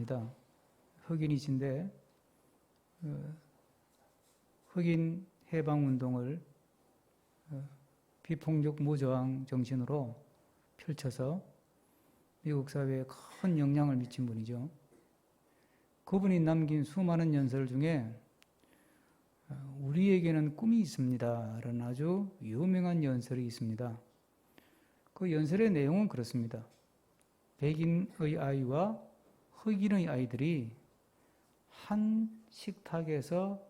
있습니다. 흑인이신데 흑인 해방운동을 비폭력 무저항 정신으로 펼쳐서 미국 사회에 큰 영향을 미친 분이죠. 그분이 남긴 수많은 연설 중에 우리에게는 꿈이 있습니다 라는 아주 유명한 연설이 있습니다. 그 연설의 내용은 그렇습니다. 백인의 아이와 흑인의 아이들이 한 식탁에서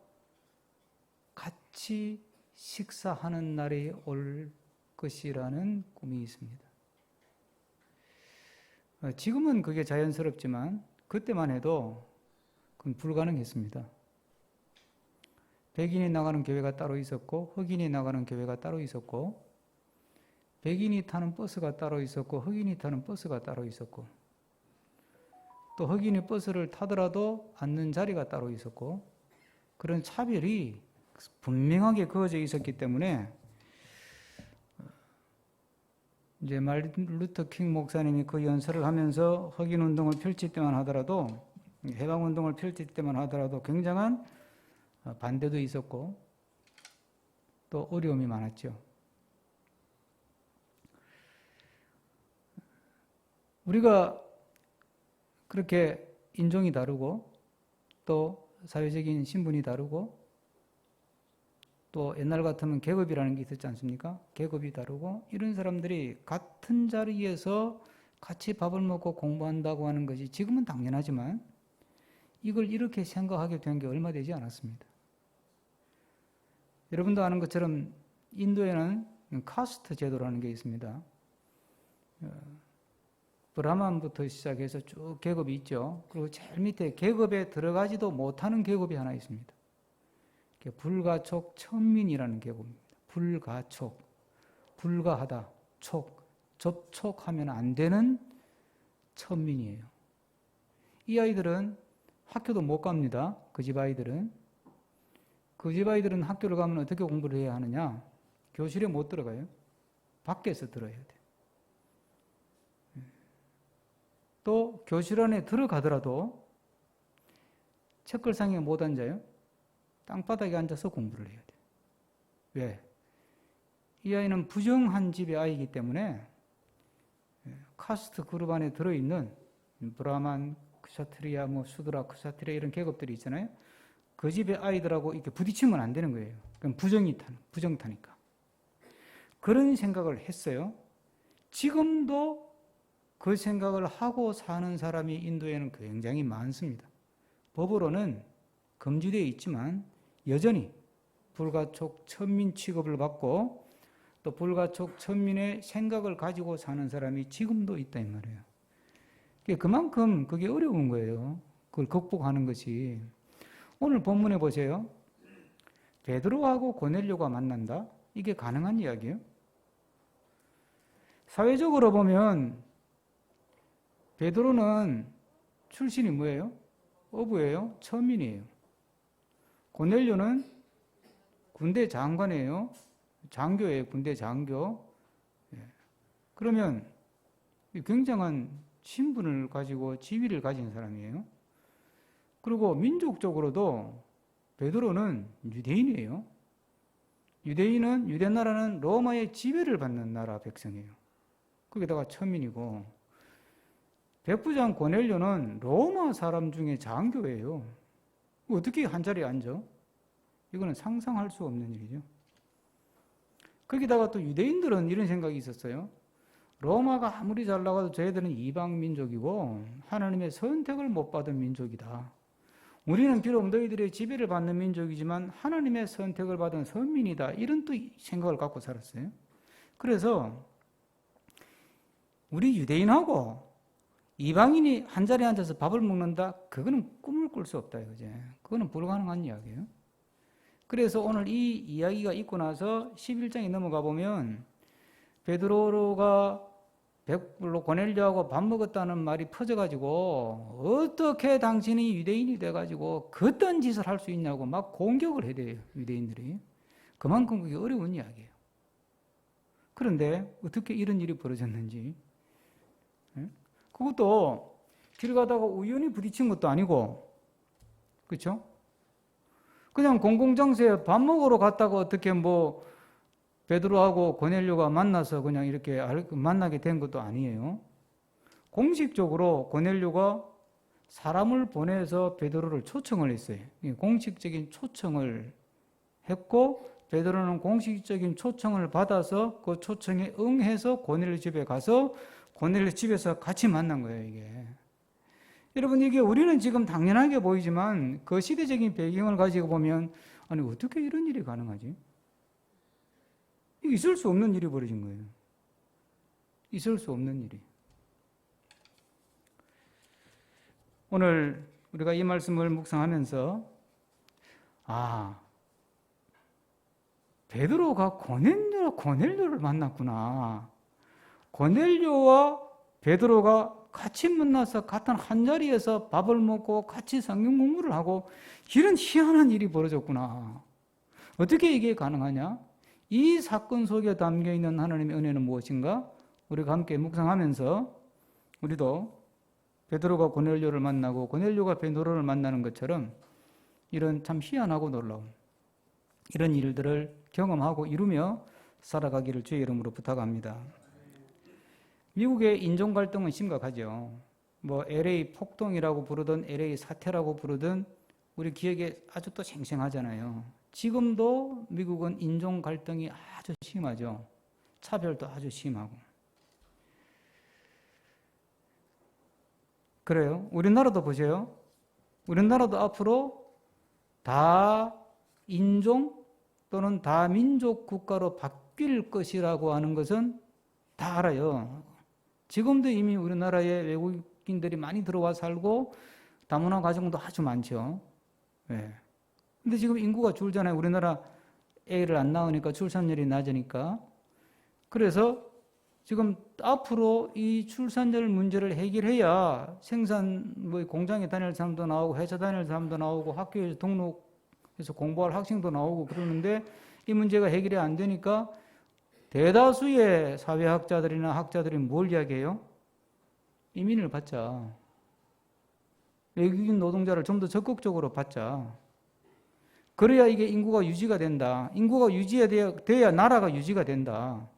같이 식사하는 날이 올 것이라는 꿈이 있습니다. 지금은 그게 자연스럽지만 그때만 해도 그건 불가능했습니다. 백인이 나가는 교회가 따로 있었고 흑인이 나가는 교회가 따로 있었고 백인이 타는 버스가 따로 있었고 흑인이 타는 버스가 따로 있었고 또 흑인이 버스를 타더라도 앉는 자리가 따로 있었고 그런 차별이 분명하게 그어져 있었기 때문에 이제 마르틴 루터 킹 목사님이 그 연설을 하면서 흑인 운동을 펼칠 때만 하더라도 해방 운동을 펼칠 때만 하더라도 굉장한 반대도 있었고 또 어려움이 많았죠. 우리가 그렇게 인종이 다르고 또 사회적인 신분이 다르고 또 옛날 같으면 계급이라는 게 있었지 않습니까? 계급이 다르고 이런 사람들이 같은 자리에서 같이 밥을 먹고 공부한다고 하는 것이 지금은 당연하지만 이걸 이렇게 생각하게 된 게 얼마 되지 않았습니다. 여러분도 아는 것처럼 인도에는 카스트 제도라는 게 있습니다. 브라만부터 시작해서 쭉 계급이 있죠. 그리고 제일 밑에 계급에 들어가지도 못하는 계급이 하나 있습니다. 불가촉 천민이라는 계급입니다. 불가촉, 불가하다, 촉, 접촉하면 안 되는 천민이에요. 이 아이들은 학교도 못 갑니다. 그 집 아이들은. 그 집 아이들은 학교를 가면 어떻게 공부를 해야 하느냐? 교실에 못 들어가요. 밖에서 들어야 돼요. 또 교실 안에 들어가더라도 책걸상에 못 앉아요. 땅바닥에 앉아서 공부를 해야 돼요. 왜? 이 아이는 부정한 집의 아이이기 때문에 카스트 그룹 안에 들어있는 브라만, 크샤트리아, 수드라, 크샤트리아 이런 계급들이 있잖아요. 그 집의 아이들하고 이렇게 부딪히면 안 되는 거예요. 그럼 부정타니까. 그런 생각을 했어요. 지금도 그 생각을 하고 사는 사람이 인도에는 굉장히 많습니다. 법으로는 금지되어 있지만 여전히 불가촉 천민 취급을 받고 또 불가촉 천민의 생각을 가지고 사는 사람이 지금도 있다 이 말이에요. 그만큼 그게 어려운 거예요. 그걸 극복하는 것이. 오늘 본문에 보세요. 베드로하고 고넬료가 만난다? 이게 가능한 이야기예요? 사회적으로 보면 베드로는 출신이 뭐예요? 어부예요? 천민이에요. 고넬료는 군대 장관이에요. 장교예요. 군대 장교. 그러면 굉장한 신분을 가지고 지위를 가진 사람이에요. 그리고 민족적으로도 베드로는 유대인이에요. 유대나라는 로마의 지배를 받는 나라 백성이에요. 거기다가 천민이고 백부장 고넬료는 로마 사람 중에 장교예요. 어떻게 한 자리에 앉아? 이거는 상상할 수 없는 일이죠. 거기다가 또 유대인들은 이런 생각이 있었어요. 로마가 아무리 잘 나가도 저희들은 이방 민족이고 하나님의 선택을 못 받은 민족이다. 우리는 비록 너희들의 지배를 받는 민족이지만 하나님의 선택을 받은 선민이다. 이런 또 생각을 갖고 살았어요. 그래서 우리 유대인하고 이방인이 한 자리에 앉아서 밥을 먹는다? 그거는 꿈을 꿀 수 없다 이거지. 그거는 불가능한 이야기예요. 그래서 오늘 이 이야기가 있고 나서 11장에 넘어가 보면 베드로가 고넬료하고 밥 먹었다는 말이 퍼져가지고 어떻게 당신이 유대인이 돼가지고 그딴 짓을 할 수 있냐고 막 공격을 해대요. 유대인들이. 그만큼 그게 어려운 이야기예요. 그런데 어떻게 이런 일이 벌어졌는지. 그것도 길 가다가 우연히 부딪힌 것도 아니고, 그렇죠? 그냥 공공장소에 밥 먹으러 갔다가 어떻게 뭐 베드로하고 고넬료가 만나서 그냥 이렇게 만나게 된 것도 아니에요. 공식적으로 고넬료가 사람을 보내서 베드로를 초청을 했어요. 공식적인 초청을 했고, 베드로는 공식적인 초청을 받아서 그 초청에 응해서 고넬료 집에 가서 고넬료 집에서 같이 만난 거예요, 이게. 여러분, 이게 우리는 지금 당연하게 보이지만 그 시대적인 배경을 가지고 보면, 아니, 어떻게 이런 일이 가능하지? 이게 있을 수 없는 일이 벌어진 거예요. 있을 수 없는 일이. 오늘 우리가 이 말씀을 묵상하면서, 베드로가 고넬료를 만났구나. 고넬료와 베드로가 같이 만나서 같은 한 자리에서 밥을 먹고 같이 성경 공부를 하고 이런 희한한 일이 벌어졌구나. 어떻게 이게 가능하냐? 이 사건 속에 담겨있는 하나님의 은혜는 무엇인가? 우리가 함께 묵상하면서 우리도 베드로가 고넬료를 만나고 고넬료가 베드로를 만나는 것처럼 이런 참 희한하고 놀라운 이런 일들을 경험하고 이루며 살아가기를 주의 이름으로 부탁합니다. 미국의 인종 갈등은 심각하죠. 뭐 LA 폭동이라고 부르든 LA 사태라고 부르든 우리 기억에 아주 또 생생하잖아요. 지금도 미국은 인종 갈등이 아주 심하죠. 차별도 아주 심하고. 그래요. 우리나라도 보세요. 우리나라도 앞으로 다인종 또는 다민족 국가로 바뀔 것이라고 하는 것은 다 알아요. 지금도 이미 우리나라에 외국인들이 많이 들어와 살고 다문화 가정도 아주 많죠. 네. 근데 지금 인구가 줄잖아요. 우리나라 애를 안 낳으니까 출산율이 낮으니까. 그래서 지금 앞으로 이 출산율 문제를 해결해야 뭐 공장에 다닐 사람도 나오고 회사 다닐 사람도 나오고 학교에서 등록해서 공부할 학생도 나오고 그러는데 이 문제가 해결이 안 되니까 대다수의 사회학자들이나 학자들이 뭘 이야기해요? 이민을 받자. 외국인 노동자를 좀 더 적극적으로 받자. 그래야 이게 인구가 유지가 된다. 인구가 유지돼야 나라가 유지가 된다.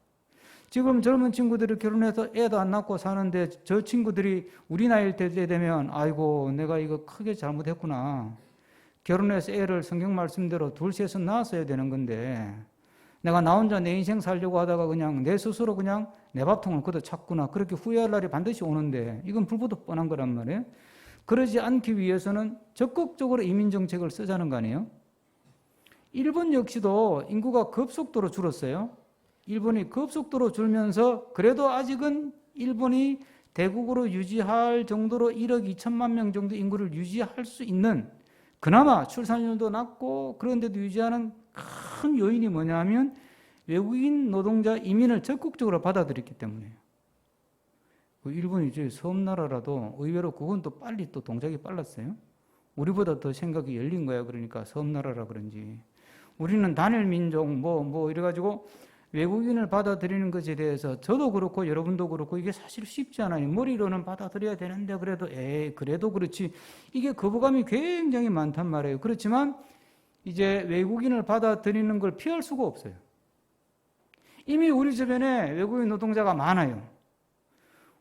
지금 젊은 친구들이 결혼해서 애도 안 낳고 사는데 저 친구들이 우리 나이 때 되면 아이고 내가 이거 크게 잘못했구나. 결혼해서 애를 성경 말씀대로 둘 셋은 낳았어야 되는 건데 내가 나 혼자 내 인생 살려고 하다가 그냥 내 스스로 그냥 내 밥통을 걷어 찼구나. 그렇게 후회할 날이 반드시 오는데 이건 불보듯 뻔한 거란 말이에요. 그러지 않기 위해서는 적극적으로 이민정책을 쓰자는 거 아니에요? 일본 역시도 인구가 급속도로 줄었어요. 일본이 급속도로 줄면서 그래도 아직은 일본이 대국으로 유지할 정도로 1억 2천만 명 정도 인구를 유지할 수 있는 그나마 출산율도 낮고 그런데도 유지하는 큰 요인이 뭐냐면 외국인 노동자 이민을 적극적으로 받아들였기 때문이에요. 일본이 이제 섬나라라도 의외로 그건 또 빨리 또 동작이 빨랐어요. 우리보다 더 생각이 열린 거야. 그러니까 섬나라라 그런지. 우리는 단일 민족 뭐 이래가지고 외국인을 받아들이는 것에 대해서 저도 그렇고 여러분도 그렇고 이게 사실 쉽지 않아요. 머리로는 받아들여야 되는데 그래도 그렇지. 이게 거부감이 굉장히 많단 말이에요. 그렇지만 이제 외국인을 받아들이는 걸 피할 수가 없어요. 이미 우리 주변에 외국인 노동자가 많아요.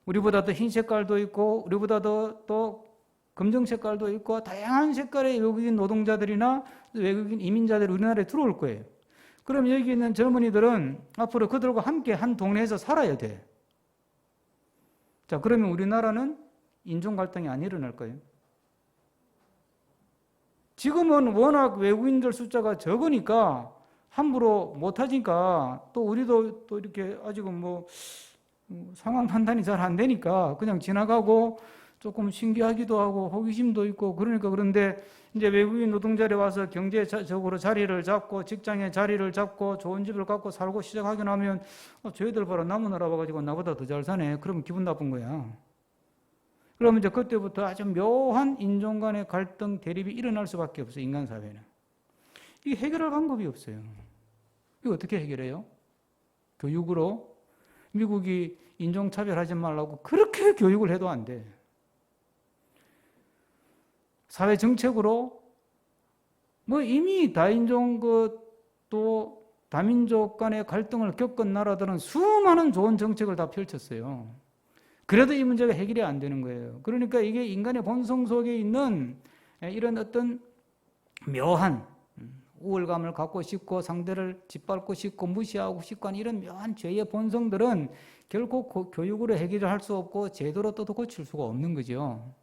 우리보다 더 흰 색깔도 있고 우리보다 또 검정 색깔도 있고 다양한 색깔의 외국인 노동자들이나 외국인 이민자들이 우리나라에 들어올 거예요. 그럼 여기 있는 젊은이들은 앞으로 그들과 함께 한 동네에서 살아야 돼. 자, 그러면 우리나라는 인종 갈등이 안 일어날 거예요. 지금은 워낙 외국인들 숫자가 적으니까 함부로 못하니까 또 우리도 또 이렇게 아직은 뭐 상황 판단이 잘 안 되니까 그냥 지나가고 조금 신기하기도 하고 호기심도 있고 그러니까 그런데 이제 외국인 노동자들이 와서 경제적으로 자리를 잡고 직장에 자리를 잡고 좋은 집을 갖고 살고 시작하게 나면 저희들 봐라 남은 나라 와가지고 나보다 더 잘 사네. 그러면 기분 나쁜 거야. 그러면 이제 그때부터 아주 묘한 인종 간의 갈등, 대립이 일어날 수밖에 없어요. 인간 사회는. 이게 해결할 방법이 없어요. 이거 어떻게 해결해요? 교육으로? 미국이 인종차별하지 말라고 그렇게 교육을 해도 안 돼. 사회 정책으로 뭐 이미 다인종 또 다민족 간의 갈등을 겪은 나라들은 수많은 좋은 정책을 다 펼쳤어요. 그래도 이 문제가 해결이 안 되는 거예요. 그러니까 이게 인간의 본성 속에 있는 이런 어떤 묘한 우월감을 갖고 싶고 상대를 짓밟고 싶고 무시하고 싶고 하는 이런 묘한 죄의 본성들은 결코 교육으로 해결을 할 수 없고 제도로 또 고칠 수가 없는 거죠.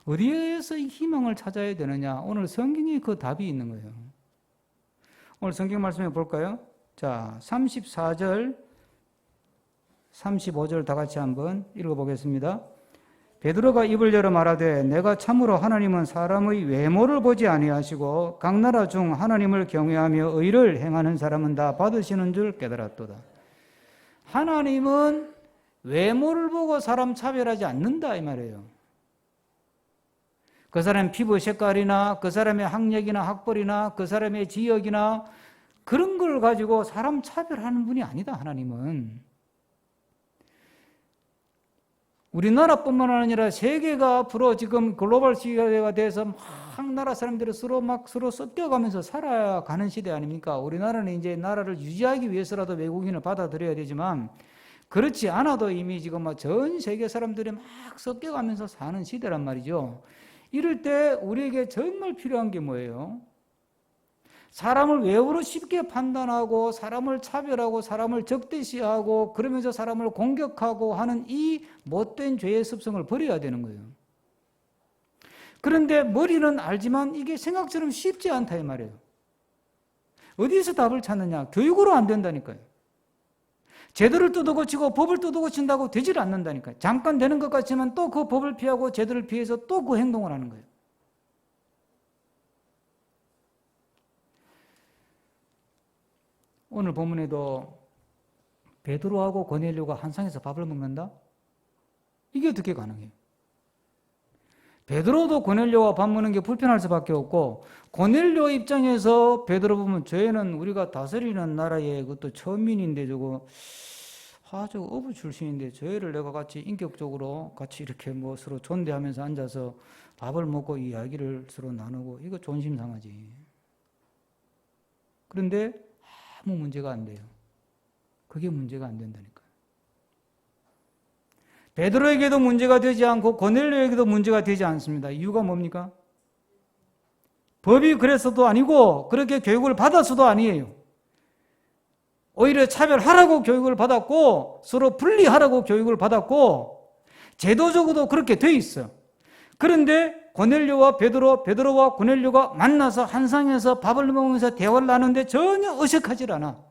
어디에서 이 희망을 찾아야 되느냐? 오늘 성경에 그 답이 있는 거예요. 오늘 성경 말씀해 볼까요? 자, 34절, 35절 다 같이 한번 읽어보겠습니다. 베드로가 입을 열어 말하되 내가 참으로 하나님은 사람의 외모를 보지 아니하시고 각 나라 중 하나님을 경외하며 의를 행하는 사람은 다 받으시는 줄 깨달았도다. 하나님은 외모를 보고 사람 차별하지 않는다 이 말이에요. 그 사람의 피부 색깔이나 그 사람의 학력이나 학벌이나 그 사람의 지역이나 그런 걸 가지고 사람 차별하는 분이 아니다. 하나님은 우리나라뿐만 아니라 세계가 앞으로 지금 글로벌 시대가 돼서 막 나라 사람들이 서로 섞여가면서 살아가는 시대 아닙니까? 우리나라는 이제 나라를 유지하기 위해서라도 외국인을 받아들여야 되지만 그렇지 않아도 이미 지금 전 세계 사람들이 막 섞여가면서 사는 시대란 말이죠. 이럴 때 우리에게 정말 필요한 게 뭐예요? 사람을 외모로 쉽게 판단하고 사람을 차별하고 사람을 적대시하고 그러면서 사람을 공격하고 하는 이 못된 죄의 습성을 버려야 되는 거예요. 그런데 머리는 알지만 이게 생각처럼 쉽지 않다 이 말이에요. 어디에서 답을 찾느냐? 교육으로 안 된다니까요. 제도를 뜯어고치고 법을 뜯어고친다고 되질 않는다니까요. 잠깐 되는 것 같지만 또 그 법을 피하고 제도를 피해서 또 그 행동을 하는 거예요. 오늘 본문에도 베드로하고 고넬료가 한 상에서 밥을 먹는다? 이게 어떻게 가능해요? 베드로도 고넬료와 밥 먹는 게 불편할 수밖에 없고 고넬료 입장에서 베드로 보면 저희는 우리가 다스리는 나라의 그것도 천민인데 저거 어부 출신인데 저희를 내가 같이 인격적으로 같이 이렇게 뭐 서로 존대하면서 앉아서 밥을 먹고 이야기를 서로 나누고 이거 존심 상하지. 그런데 아무 문제가 안 돼요. 그게 문제가 안 된다니까요. 베드로에게도 문제가 되지 않고 고넬료에게도 문제가 되지 않습니다. 이유가 뭡니까? 법이 그래서도 아니고 그렇게 교육을 받아서도 아니에요. 오히려 차별하라고 교육을 받았고 서로 분리하라고 교육을 받았고 제도적으로도 그렇게 돼 있어요. 그런데 고넬료와 베드로와 고넬료가 만나서 한 상에서 밥을 먹으면서 대화를 나누는데 전혀 어색하지 않아.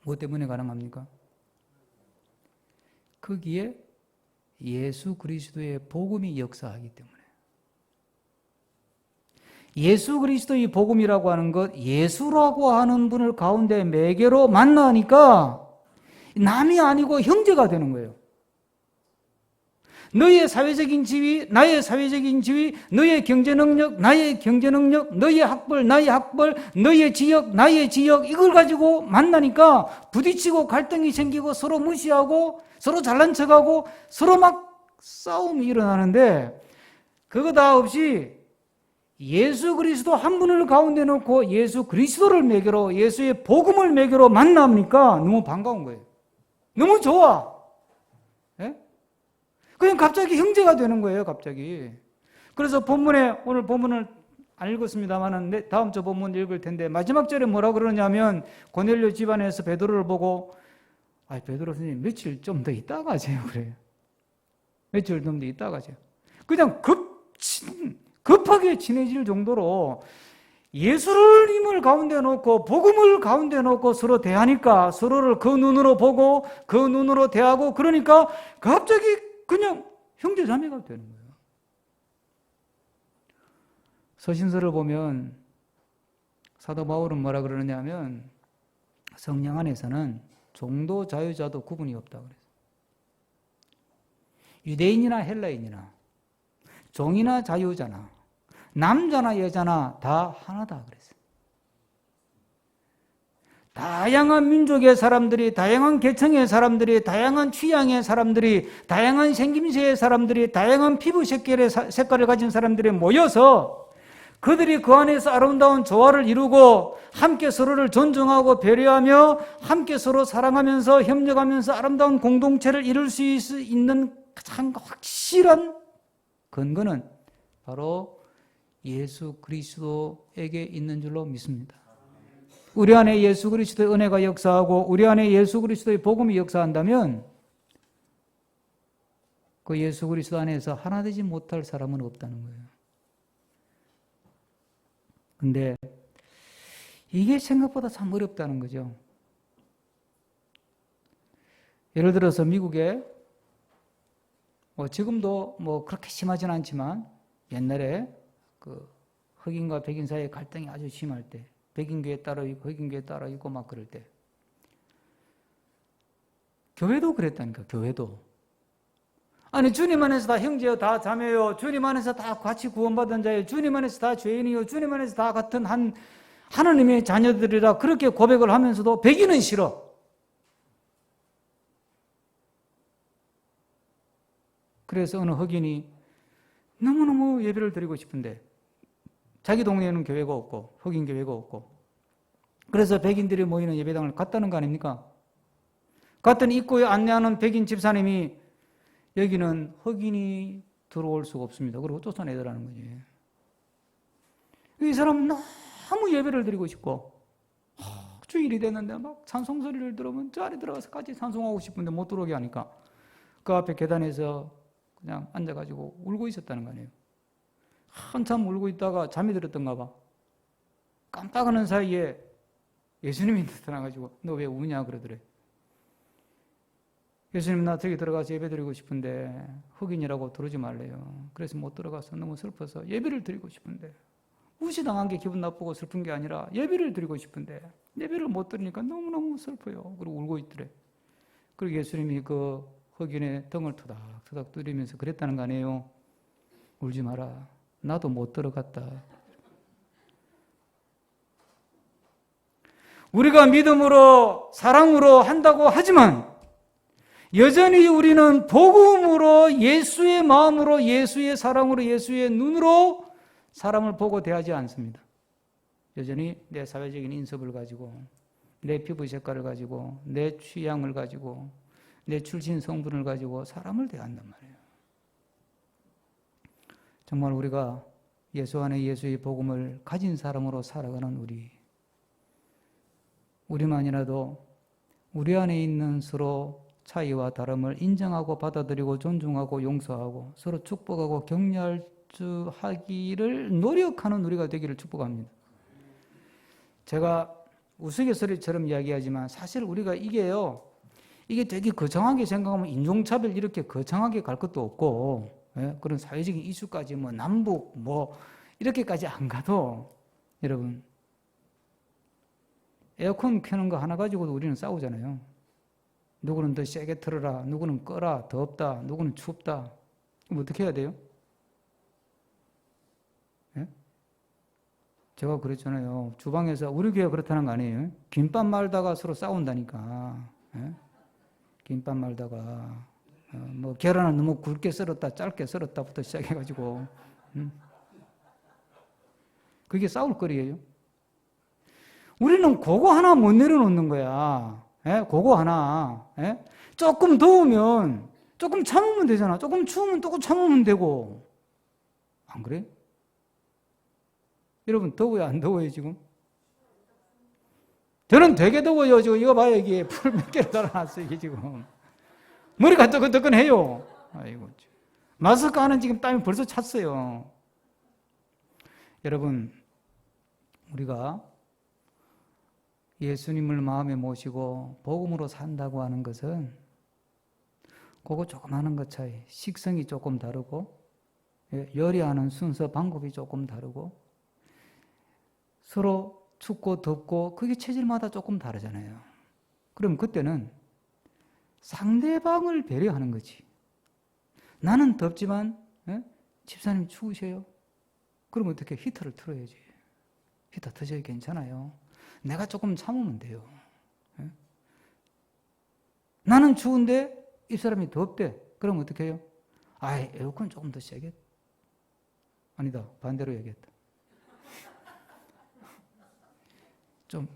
뭐 때문에 가능합니까? 거기에 예수 그리스도의 복음이 역사하기 때문에. 예수 그리스도의 복음이라고 하는 것, 예수라고 하는 분을 가운데 매개로 만나니까 남이 아니고 형제가 되는 거예요. 너의 사회적인 지위, 나의 사회적인 지위, 너의 경제 능력, 나의 경제 능력, 너의 학벌, 나의 학벌, 너의 지역, 나의 지역, 이걸 가지고 만나니까 부딪히고 갈등이 생기고 서로 무시하고 서로 잘난 척하고 서로 막 싸움이 일어나는데 그거 다 없이 예수 그리스도 한 분을 가운데 놓고 예수 그리스도를 매개로 예수의 복음을 매개로 만납니까? 너무 반가운 거예요. 너무 좋아. 예? 그냥 갑자기 형제가 되는 거예요, 갑자기. 그래서 오늘 본문을 안 읽었습니다만 다음 주 본문 읽을 텐데 마지막 절에 뭐라고 그러냐면 고넬료 집안에서 베드로를 보고 베드로 선생님 며칠 좀 더 있다 가세요. 그래요. 며칠 좀 더 있다 가세요. 그냥 급하게 친해질 정도로 예수님을 가운데 놓고 복음을 가운데 놓고 서로 대하니까 서로를 그 눈으로 보고 그 눈으로 대하고 그러니까 갑자기 그냥 형제 자매가 되는 거예요. 서신서를 보면 사도 바울은 뭐라 그러느냐면 성령 안에서는 종도 자유자도 구분이 없다 그래서 유대인이나 헬라인이나 종이나 자유자나 남자나 여자나 다 하나다 그랬어요. 다양한 민족의 사람들이, 다양한 계층의 사람들이, 다양한 취향의 사람들이, 다양한 생김새의 사람들이, 다양한 피부 색깔을 가진 사람들이 모여서 그들이 그 안에서 아름다운 조화를 이루고 함께 서로를 존중하고 배려하며 함께 서로 사랑하면서 협력하면서 아름다운 공동체를 이룰 수 있는 가장 확실한 근거는 바로 예수 그리스도에게 있는 줄로 믿습니다. 우리 안에 예수 그리스도의 은혜가 역사하고 우리 안에 예수 그리스도의 복음이 역사한다면 그 예수 그리스도 안에서 하나 되지 못할 사람은 없다는 거예요. 근데 이게 생각보다 참 어렵다는 거죠. 예를 들어서 미국에 지금도 그렇게 심하진 않지만 옛날에 그 흑인과 백인 사이의 갈등이 아주 심할 때 백인교회 따로 있고 흑인교회 따로 있고 막 그럴 때 교회도 그랬다니까. 교회도 아니 주님 안에서 다 형제요 다 자매요 주님 안에서 다 같이 구원받은 자예요 주님 안에서 다 죄인이요 주님 안에서 다 같은 하나님의 자녀들이라 그렇게 고백을 하면서도 백인은 싫어. 그래서 어느 흑인이 너무너무 예배를 드리고 싶은데 자기 동네에는 교회가 없고 흑인 교회가 없고 그래서 백인들이 모이는 예배당을 갔다는 거 아닙니까? 갔더니 입구에 안내하는 백인 집사님이 여기는 흑인이 들어올 수가 없습니다. 그리고 쫓아내더라는 거지. 이 사람은 너무 예배를 드리고 싶고 주일이 됐는데 막 찬송 소리를 들으면 저 안에 들어가서 같이 찬송하고 싶은데 못 들어오게 하니까 그 앞에 계단에서 그냥 앉아가지고 울고 있었다는 거 아니에요. 한참 울고 있다가 잠이 들었던가 봐. 깜빡하는 사이에 예수님이 나타나가지고 너 왜 우냐 그러더래. 예수님 나 저기 들어가서 예배 드리고 싶은데 흑인이라고 들어오지 말래요. 그래서 못 들어가서 너무 슬퍼서 예배를 드리고 싶은데 무시당한 게 기분 나쁘고 슬픈 게 아니라 예배를 드리고 싶은데 예배를 못 드리니까 너무너무 슬퍼요. 그리고 울고 있더래. 그리고 예수님이 그 흑인의 등을 토닥토닥 두드리면서 그랬다는 거 아니에요. 울지 마라. 나도 못 들어갔다. 우리가 믿음으로 사랑으로 한다고 하지만 여전히 우리는 복음으로 예수의 마음으로 예수의 사랑으로 예수의 눈으로 사람을 보고 대하지 않습니다. 여전히 내 사회적인 인습을 가지고 내 피부 색깔을 가지고 내 취향을 가지고 내 출신 성분을 가지고 사람을 대한단 말이에요. 정말 우리가 예수 안에 예수의 복음을 가진 사람으로 살아가는 우리만이라도 우리 안에 있는 서로 차이와 다름을 인정하고 받아들이고 존중하고 용서하고 서로 축복하고 격려하기를 노력하는 우리가 되기를 축복합니다. 제가 우스갯소리처럼 이야기하지만 사실 우리가 이게 되게 거창하게 생각하면 인종차별 이렇게 거창하게 갈 것도 없고 그런 사회적인 이슈까지 남북 이렇게까지 안 가도 여러분 에어컨 켜는 거 하나 가지고도 우리는 싸우잖아요. 누구는 더 세게 틀어라, 누구는 꺼라, 덥다, 누구는 춥다. 그럼 어떻게 해야 돼요? 제가 그랬잖아요. 주방에서 우리 교회가 그렇다는 거 아니에요. 김밥 말다가 서로 싸운다니까. 김밥 말다가 계란을 너무 굵게 썰었다 짧게 썰었다부터 시작해가지고 그게 싸울 거리예요. 우리는 그거 하나 못 내려놓는 거야. 그거 하나. 조금 더우면 조금 참으면 되잖아. 조금 추우면 조금 참으면 되고. 안 그래? 여러분 더워요 안 더워요 지금? 저는 되게 더워요. 지금 이거 봐요. 이게 풀 몇 개를 달아놨어요. 이게 지금. 머리가 뜨끈뜨끈해요. 아이고. 마스크 안은 지금 땀이 벌써 찼어요. 여러분, 우리가 예수님을 마음에 모시고 복음으로 산다고 하는 것은 그거 조금 하는 것 차이, 식성이 조금 다르고 요리하는 순서, 방법이 조금 다르고 서로 춥고 덥고 그게 체질마다 조금 다르잖아요. 그럼 그때는 상대방을 배려하는 거지. 나는 덥지만 집사님 추우세요? 그럼 어떻게 히터를 틀어야지. 히터 터져야 괜찮아요. 내가 조금 참으면 돼요. 나는 추운데 이 사람이 덥대. 그럼 어떻게 해요? 아이, 에어컨 조금 더 세게. 아니다. 반대로 얘기했다. 좀.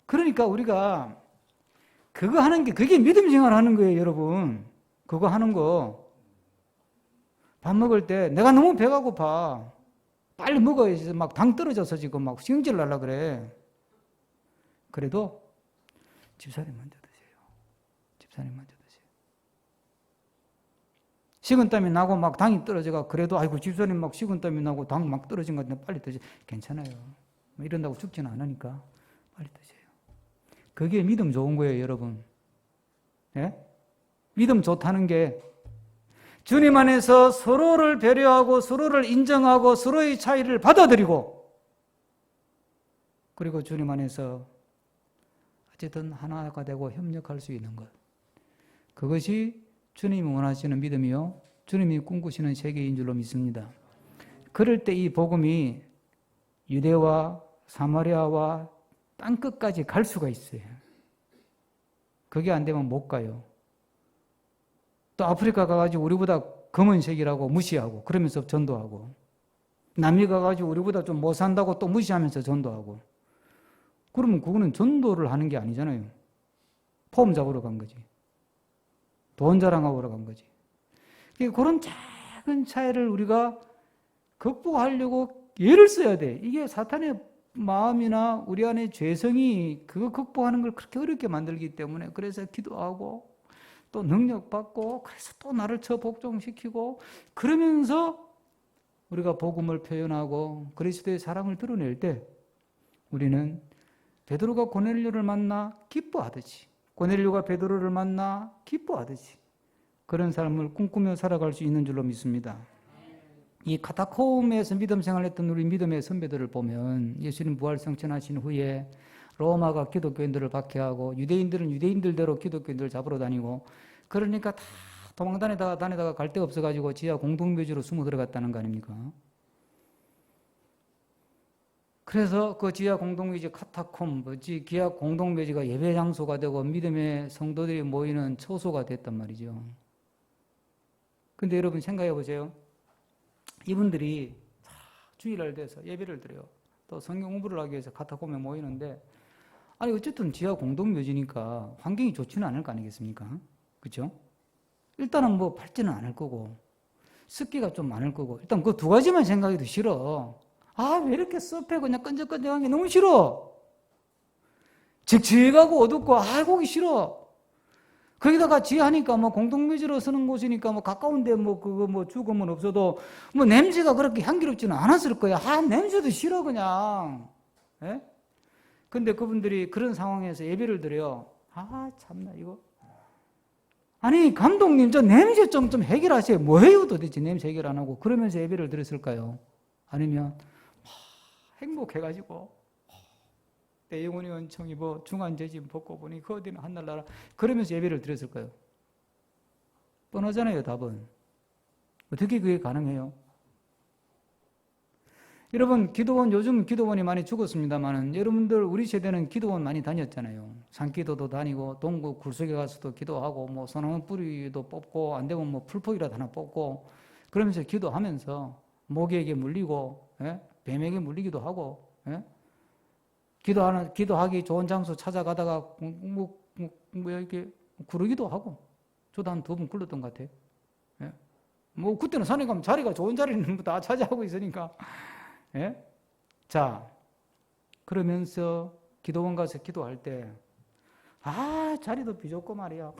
그러니까 우리가 그거 하는 게, 그게 믿음 생활하는 거예요, 여러분. 그거 하는 거. 밥 먹을 때 내가 너무 배가 고파. 빨리 먹어야지. 막 당 떨어져서 지금 막 승질 날라 그래. 그래도 집사님 먼저 드세요. 집사님 먼저 드세요. 식은땀이 나고 막 당이 떨어져가 그래도 아이고 집사님 막 식은땀이 나고 당 막 떨어진 것 같은데 빨리 드세요. 괜찮아요. 뭐 이런다고 죽지는 않으니까 빨리 드세요. 그게 믿음 좋은 거예요, 여러분. 예? 믿음 좋다는 게 주님 안에서 서로를 배려하고 서로를 인정하고 서로의 차이를 받아들이고 그리고 주님 안에서 어쨌든 하나가 되고 협력할 수 있는 것. 그것이 주님이 원하시는 믿음이요. 주님이 꿈꾸시는 세계인 줄로 믿습니다. 그럴 때 이 복음이 유대와 사마리아와 땅끝까지 갈 수가 있어요. 그게 안 되면 못 가요. 또 아프리카 가가지고 우리보다 검은색이라고 무시하고 그러면서 전도하고 남미 가가지고 우리보다 좀 못 산다고 또 무시하면서 전도하고 그러면 그거는 전도를 하는 게 아니잖아요. 폼 잡으러 간 거지. 돈 자랑하러 간 거지. 그런 작은 차이를 우리가 극복하려고 애를 써야 돼. 이게 사탄의 마음이나 우리 안에 죄성이 그거 극복하는 걸 그렇게 어렵게 만들기 때문에 그래서 기도하고 또 능력받고 그래서 또 나를 복종시키고 그러면서 우리가 복음을 표현하고 그리스도의 사랑을 드러낼 때 우리는 베드로가 고넬료를 만나 기뻐하듯이 고넬료가 베드로를 만나 기뻐하듯이 그런 삶을 꿈꾸며 살아갈 수 있는 줄로 믿습니다. 이 카타콤에서 믿음 생활했던 우리 믿음의 선배들을 보면 예수님 부활 승천하신 후에 로마가 기독교인들을 박해하고 유대인들은 유대인들대로 기독교인들을 잡으러 다니고 그러니까 다 도망 다니다가 갈 데 없어가지고 지하 공동묘지로 숨어 들어갔다는 거 아닙니까? 그래서 그 지하 공동묘지 카타콤, 지하 공동묘지가 예배 장소가 되고 믿음의 성도들이 모이는 처소가 됐단 말이죠. 근데 여러분 생각해 보세요. 이분들이 주일날 돼서 예배를 드려요. 또 성경 공부를 하기 위해서 카타콤에 모이는데 아니 어쨌든 지하 공동묘지니까 환경이 좋지는 않을 거 아니겠습니까? 그렇죠? 일단은 뭐 밝지는 않을 거고 습기가 좀 많을 거고 일단 그 두 가지만 생각해도 싫어. 아, 왜 이렇게 습해 그냥 끈적끈적한 게 너무 싫어. 직직하고 어둡고 아, 보기 싫어. 거기다가 지하니까 뭐 공동묘지로 쓰는 곳이니까 뭐 가까운데 뭐 그거 뭐 죽으면 없어도 뭐 냄새가 그렇게 향기롭지는 않았을 거야. 아, 냄새도 싫어 그냥. 예? 근데 그분들이 그런 상황에서 예배를 드려요. 아, 참나 이거. 아니, 감독님 저 냄새 좀 해결하세요. 뭐해요 도대체 냄새 해결 안 하고. 그러면서 예배를 드렸을까요? 아니면 행복해가지고 내 영혼이 은총 입어 중한죄짐 벗고 보니 그 어디는 한날나라 그러면서 예배를 드렸을까요? 뻔하잖아요. 답은. 어떻게 그게 가능해요? 여러분 기도원 요즘 기도원이 많이 죽었습니다만 여러분들 우리 세대는 기도원 많이 다녔잖아요. 산기도도 다니고 동구 굴속에 가서도 기도하고 뭐 소나무 뿌리도 뽑고 안 되면 뭐 풀포기라도 하나 뽑고 그러면서 기도하면서 모기에게 물리고 예? 뱀에게 물리기도 하고 예? 기도하기 좋은 장소 찾아가다가 뭐 이렇게 구르기도 하고 저도 한 2번 굴렀던 것 같아요. 예? 뭐 그때는 산에 가면 자리가 좋은 자리는 다 차지하고 있으니까 예? 자, 그러면서 기도원 가서 기도할 때, 자리도 비좁고 말이야.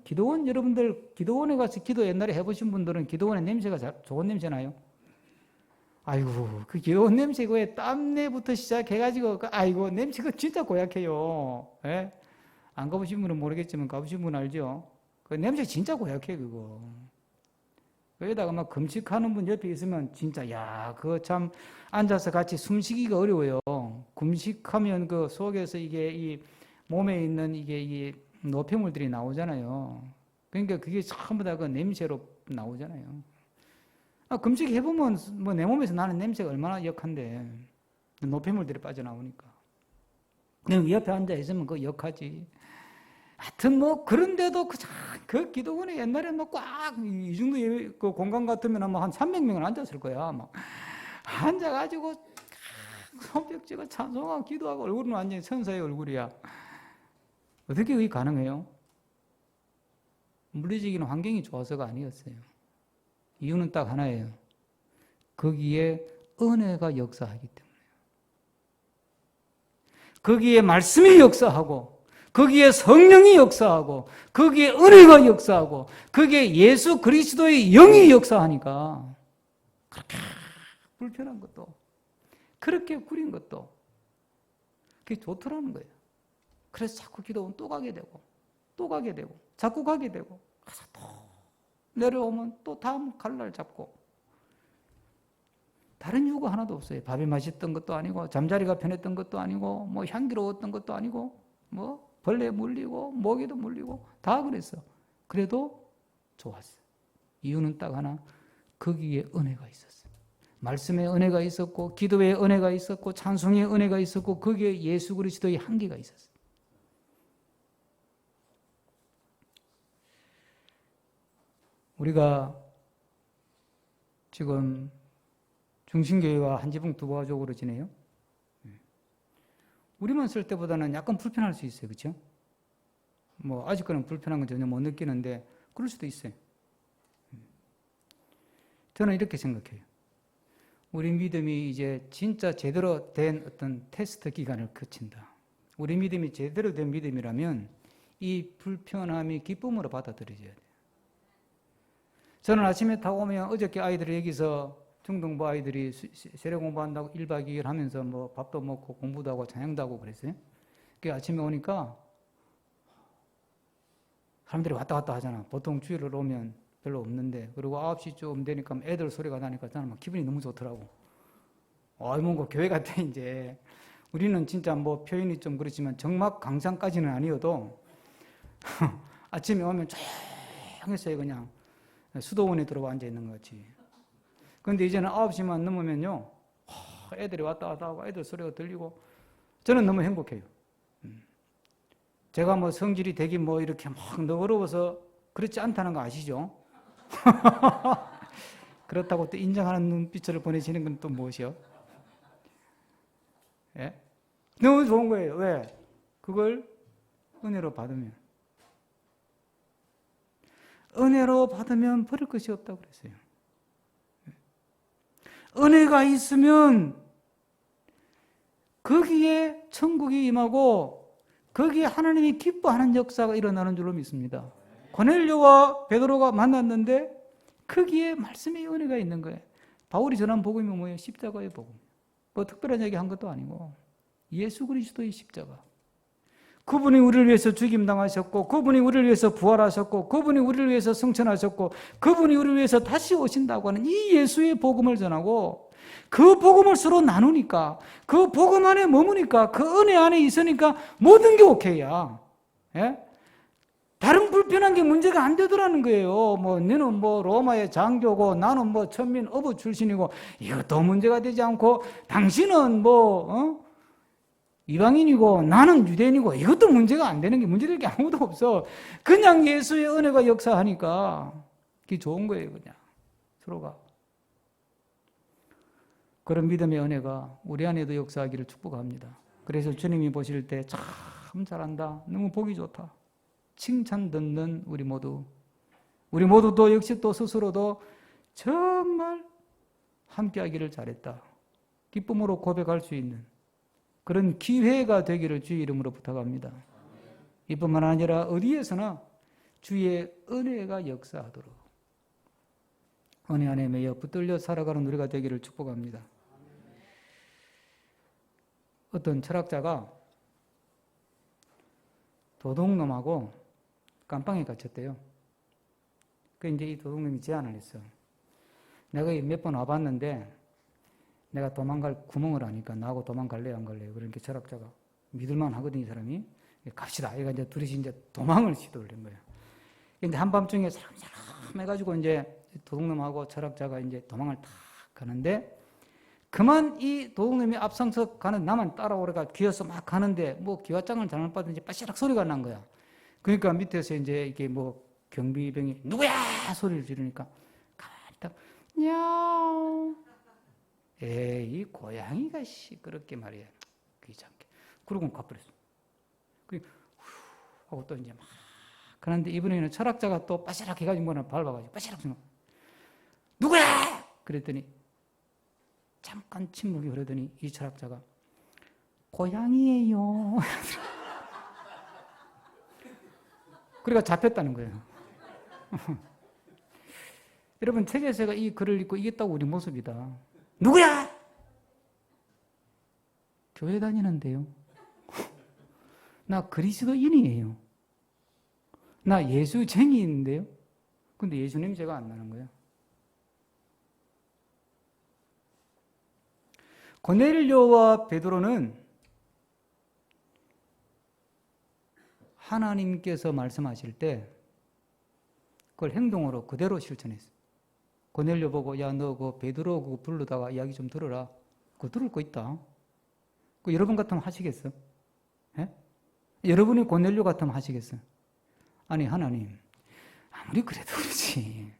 기도원, 여러분들, 기도원에 가서 기도 옛날에 해보신 분들은 기도원의 냄새가 좋은 냄새 나요? 아이고, 그 기도원 냄새, 그에 땀내부터 시작해가지고, 아이고, 냄새가 진짜 고약해요. 예? 안 가보신 분은 모르겠지만, 가보신 분은 알죠? 그 냄새 진짜 고약해, 그거. 여기다가 막 금식하는 분 옆에 있으면 진짜 그거 참 앉아서 같이 숨쉬기가 어려워요. 금식하면 그 속에서 이게 이 몸에 있는 이게 이 노폐물들이 나오잖아요. 그러니까 그게 전부 다 그 냄새로 나오잖아요. 금식 해보면 뭐 내 몸에서 나는 냄새가 얼마나 역한데 노폐물들이 빠져나오니까. 그냥 옆에 앉아 있으면 그거 역하지. 하여튼 뭐 그런데도 그 기도원에 옛날에 막 꽉 이 정도 그 공간 같으면 아마 한 300명은 앉았을 거야. 막 앉아가지고 손뼉 치고 찬송하고 기도하고 얼굴은 완전히 천사의 얼굴이야. 어떻게 그게 가능해요? 물리적인 환경이 좋아서가 아니었어요. 이유는 딱 하나예요. 거기에 은혜가 역사하기 때문에요. 거기에 말씀이 역사하고, 거기에 성령이 역사하고, 거기에 은혜가 역사하고, 거기에 예수 그리스도의 영이 역사하니까 그렇게 불편한 것도, 그렇게 구린 것도 그게 좋더라는 거예요. 그래서 자꾸 기도하면 또 가게 되고, 또 가게 되고, 자꾸 가게 되고, 가서 또 내려오면 또 다음 갈 날 잡고. 다른 이유가 하나도 없어요. 밥이 맛있던 것도 아니고, 잠자리가 편했던 것도 아니고, 뭐 향기로웠던 것도 아니고, 뭐 벌레 물리고, 모기도 물리고, 다 그랬어. 그래도 좋았어. 이유는 딱 하나, 거기에 은혜가 있었어요. 말씀에 은혜가 있었고, 기도에 은혜가 있었고, 찬송에 은혜가 있었고, 거기에 예수 그리스도의 향기가 있었어요. 우리가 지금 중심교회와 한지붕 두부가족으로 지내요. 우리만 쓸 때보다는 약간 불편할 수 있어요. 그렇죠? 뭐 아직까지는 불편한 건 전혀 못 느끼는데 그럴 수도 있어요. 저는 이렇게 생각해요. 우리 믿음이 이제 진짜 제대로 된 어떤 테스트 기간을 거친다. 우리 믿음이 제대로 된 믿음이라면 이 불편함이 기쁨으로 받아들여져야 돼요. 저는 아침에 타고 오면 어저께 아이들이 여기서 중등부 아이들이 세례 공부한다고 1박 2일 하면서 뭐 밥도 먹고 공부도 하고 찬양도 하고 그랬어요. 그 아침에 오니까 사람들이 왔다 갔다 하잖아. 보통 주일을 오면 별로 없는데, 그리고 9시쯤 되니까 애들 소리가 나니까 저는 막 기분이 너무 좋더라고. 뭔가 교회 같아, 이제. 우리는 진짜 뭐 표현이 좀 그렇지만 정막 강상까지는 아니어도 아침에 오면 조용했어요, 그냥. 수도원에 들어와 앉아 있는 것 같이. 그런데 이제는 9시만 넘으면요, 애들이 왔다 갔다 하고 애들 소리가 들리고 저는 너무 행복해요. 제가 뭐 성질이 되게 뭐 이렇게 막 너그러워서 그렇지 않다는 거 아시죠? 그렇다고 또 인정하는 눈빛을 보내시는 건 또 무엇이요? 예? 너무 좋은 거예요. 왜? 그걸 은혜로 받으면. 은혜로 받으면 버릴 것이 없다고 그랬어요. 은혜가 있으면 거기에 천국이 임하고 거기에 하나님이 기뻐하는 역사가 일어나는 줄로 믿습니다. 고넬료와 베드로가 만났는데 거기에 말씀의 은혜가 있는 거예요. 바울이 전한 복음이 뭐예요? 십자가의 복음. 뭐 특별한 얘기 한 것도 아니고 예수 그리스도의 십자가. 그분이 우리를 위해서 죽임당하셨고, 그분이 우리를 위해서 부활하셨고, 그분이 우리를 위해서 승천하셨고, 그분이 우리를 위해서 다시 오신다고 하는 이 예수의 복음을 전하고, 그 복음을 서로 나누니까, 그 복음 안에 머무니까, 그 은혜 안에 있으니까 모든 게 오케이야. 예? 다른 불편한 게 문제가 안 되더라는 거예요. 뭐 너는 뭐 로마의 장교고 나는 뭐 천민 어부 출신이고 이것도 문제가 되지 않고, 당신은 뭐 이방인이고 나는 유대인이고 이것도 문제가 안 되는 게, 문제될 게 아무도 없어. 그냥 예수의 은혜가 역사하니까 그게 좋은 거예요. 그냥 서로가. 그런 믿음의 은혜가 우리 안에도 역사하기를 축복합니다. 그래서 주님이 보실 때 참 잘한다, 너무 보기 좋다, 칭찬 듣는 우리 모두도 역시 또 스스로도 정말 함께하기를 잘했다, 기쁨으로 고백할 수 있는 그런 기회가 되기를 주의 이름으로 부탁합니다. 이뿐만 아니라 어디에서나 주의 은혜가 역사하도록 은혜 안에 매여 붙들려 살아가는 우리가 되기를 축복합니다. 어떤 철학자가 도둑놈하고 깜빵에 갇혔대요. 이제 이 도둑놈이 제안을 했어. 내가 몇 번 와봤는데 내가 도망갈 구멍을 아니까 나하고 도망갈래요, 안 갈래요? 그러니까 철학자가 믿을만 하거든, 이 사람이. 갑시다. 얘가 이제 둘이 이제 도망을 시도를 한 거예요. 근데 한밤중에 사람 해가지고 이제 도둑놈하고 철학자가 이제 도망을 탁 가는데, 그만 이 도둑놈이 앞장서 가는 나만 따라오래가 기어서 막 가는데 뭐 기와장을 잘못 받은지 빠시락 소리가 난 거야. 그러니까 밑에서 이제 이게 뭐 경비병이 누구야 소리를 지르니까 가만히 있다가 냐우 에이 고양이가 시끄럽게 말이야 귀찮게 그러고 가버렸어. 그 하고 또 이제 막 그런데 이번에는 철학자가 또 빠시락 해가지고 뭐나 밟아가지고 빠시락 누구야 그랬더니 잠깐 침묵이 흐르더니 이 철학자가 고양이에요. 그러니까 잡혔다는 거예요. 여러분 책에서 이 글을 읽고 이게 딱 우리 모습이다. 누구야? 교회 다니는데요. 나 그리스도인이에요. 나 예수쟁이인데요. 근데 예수 냄새가 안 나는 거예요. 고넬료와 베드로는 하나님께서 말씀하실 때 그걸 행동으로 그대로 실천했어요. 고넬료 보고 야 너 그 베드로 그거 부르다가 이야기 좀 들어라. 그거 들을 거 있다. 그 여러분 같으면 하시겠어? 예? 여러분이 고넬료 같으면 하시겠어? 아니 하나님 아무리 그래도 그렇지.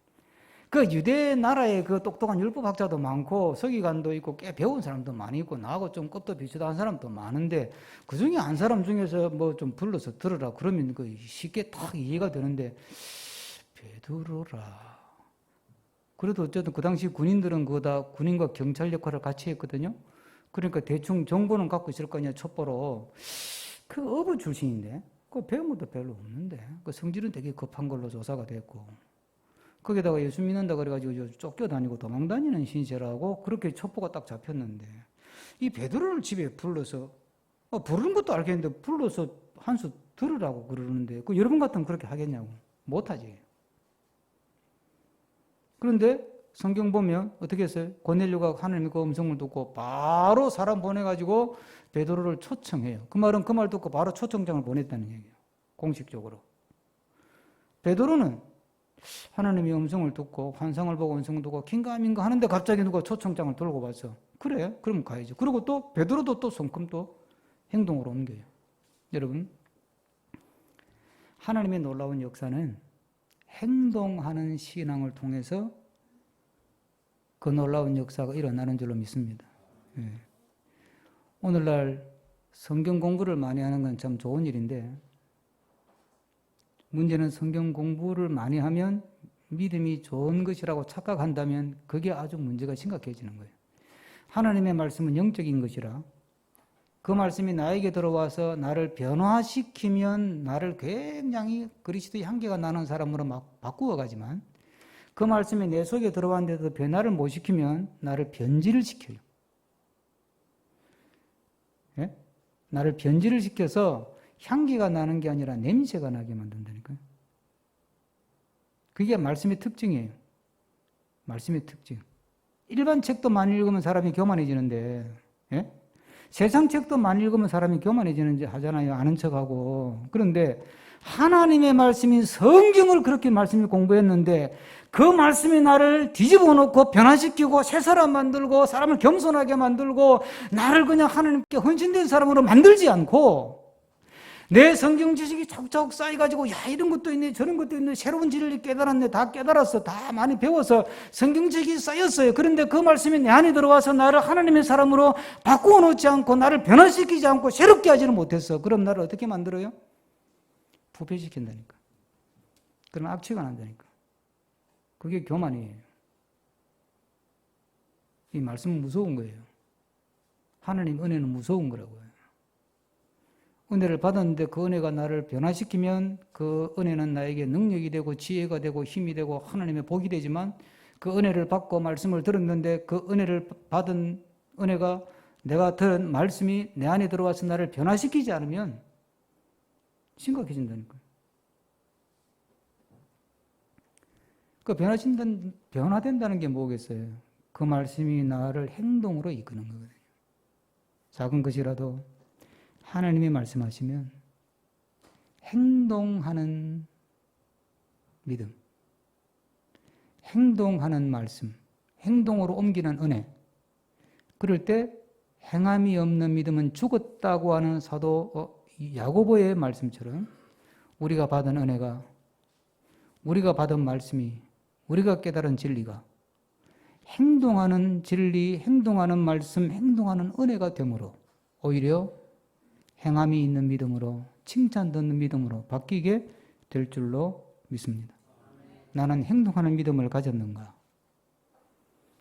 그 유대 나라에 그 똑똑한 율법학자도 많고 서기관도 있고 꽤 배운 사람도 많이 있고 나하고 좀 급도 비슷한 사람도 많은데 그 중에 한 사람 중에서 뭐 좀 불러서 들으라 그러면 그 쉽게 딱 이해가 되는데 베드로라. 그래도 어쨌든 그 당시 군인들은 그거 다 군인과 경찰 역할을 같이 했거든요. 그러니까 대충 정보는 갖고 있을 거 아니야 첩보로. 그 어부 출신인데 그 배운 것도 별로 없는데 그 성질은 되게 급한 걸로 조사가 됐고 거기다가 예수 믿는다 그래가지고 쫓겨다니고 도망다니는 신세라고 그렇게 첩보가 딱 잡혔는데 이 베드로를 집에 불러서 부르는 것도 알겠는데 불러서 한 수 들으라고 그러는데 그 여러분 같으면 그렇게 하겠냐고 못하지. 그런데 성경 보면 어떻게 했어요? 고넬료가 하나님의 그 음성을 듣고 바로 사람 보내가지고 베드로를 초청해요. 그 말은 그 말 듣고 바로 초청장을 보냈다는 얘기예요. 공식적으로. 베드로는 하나님의 음성을 듣고 환상을 보고 음성을 듣고 긴가민가 하는데 갑자기 누가 초청장을 들고 왔어. 그래? 그럼 가야죠. 그리고 또 베드로도 또 성큼 또 행동으로 옮겨요. 여러분 하나님의 놀라운 역사는 행동하는 신앙을 통해서 그 놀라운 역사가 일어나는 줄로 믿습니다. 예. 오늘날 성경 공부를 많이 하는 건 참 좋은 일인데 문제는 성경 공부를 많이 하면 믿음이 좋은 것이라고 착각한다면 그게 아주 문제가 심각해지는 거예요. 하나님의 말씀은 영적인 것이라 그 말씀이 나에게 들어와서 나를 변화시키면 나를 굉장히 그리스도의 향기가 나는 사람으로 막 바꾸어 가지만 그 말씀이 내 속에 들어왔는데도 변화를 못 시키면 나를 변질을 시켜요. 예? 나를 변질을 시켜서 향기가 나는 게 아니라 냄새가 나게 만든다니까요. 그게 말씀의 특징이에요. 말씀의 특징. 일반 책도 많이 읽으면 사람이 교만해지는데, 예? 세상 책도 많이 읽으면 사람이 교만해지는지 하잖아요. 아는 척하고. 그런데 하나님의 말씀인 성경을 그렇게 말씀을 공부했는데 그 말씀이 나를 뒤집어 놓고 변화시키고 새 사람 만들고 사람을 겸손하게 만들고 나를 그냥 하나님께 헌신된 사람으로 만들지 않고 내 성경 지식이 차곡차곡 쌓여가지고 야 이런 것도 있네 저런 것도 있네 새로운 진리를 깨달았네 다 깨달았어 다 많이 배워서 성경 지식이 쌓였어요. 그런데 그 말씀이 내 안에 들어와서 나를 하나님의 사람으로 바꾸어 놓지 않고 나를 변화시키지 않고 새롭게 하지는 못했어. 그럼 나를 어떻게 만들어요? 부패시킨다니까. 그럼 악취가 난다니까. 그게 교만이에요. 이 말씀은 무서운 거예요. 하나님 은혜는 무서운 거라고요. 은혜를 받았는데 그 은혜가 나를 변화시키면 그 은혜는 나에게 능력이 되고 지혜가 되고 힘이 되고 하나님의 복이 되지만 그 은혜를 받고 말씀을 들었는데 그 은혜를 받은 은혜가 내가 들은 말씀이 내 안에 들어와서 나를 변화시키지 않으면 심각해진다니까요. 그 변화된다는 게 뭐겠어요? 그 말씀이 나를 행동으로 이끄는 거거든요. 작은 것이라도 하나님이 말씀하시면 행동하는 믿음, 행동하는 말씀, 행동으로 옮기는 은혜. 그럴 때 행함이 없는 믿음은 죽었다고 하는 사도 야고보의 말씀처럼 우리가 받은 은혜가, 우리가 받은 말씀이, 우리가 깨달은 진리가 행동하는 진리, 행동하는 말씀, 행동하는 은혜가 되므로 오히려 행함이 있는 믿음으로, 칭찬 듣는 믿음으로 바뀌게 될 줄로 믿습니다. 나는 행동하는 믿음을 가졌는가?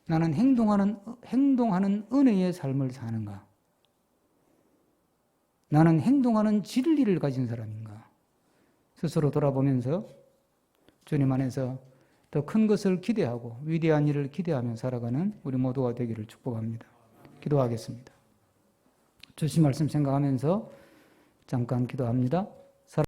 나는 행동하는 은혜의 삶을 사는가? 나는 행동하는 진리를 가진 사람인가? 스스로 돌아보면서 주님 안에서 더 큰 것을 기대하고 위대한 일을 기대하며 살아가는 우리 모두가 되기를 축복합니다. 기도하겠습니다. 주신 말씀 생각하면서 잠깐 기도합니다.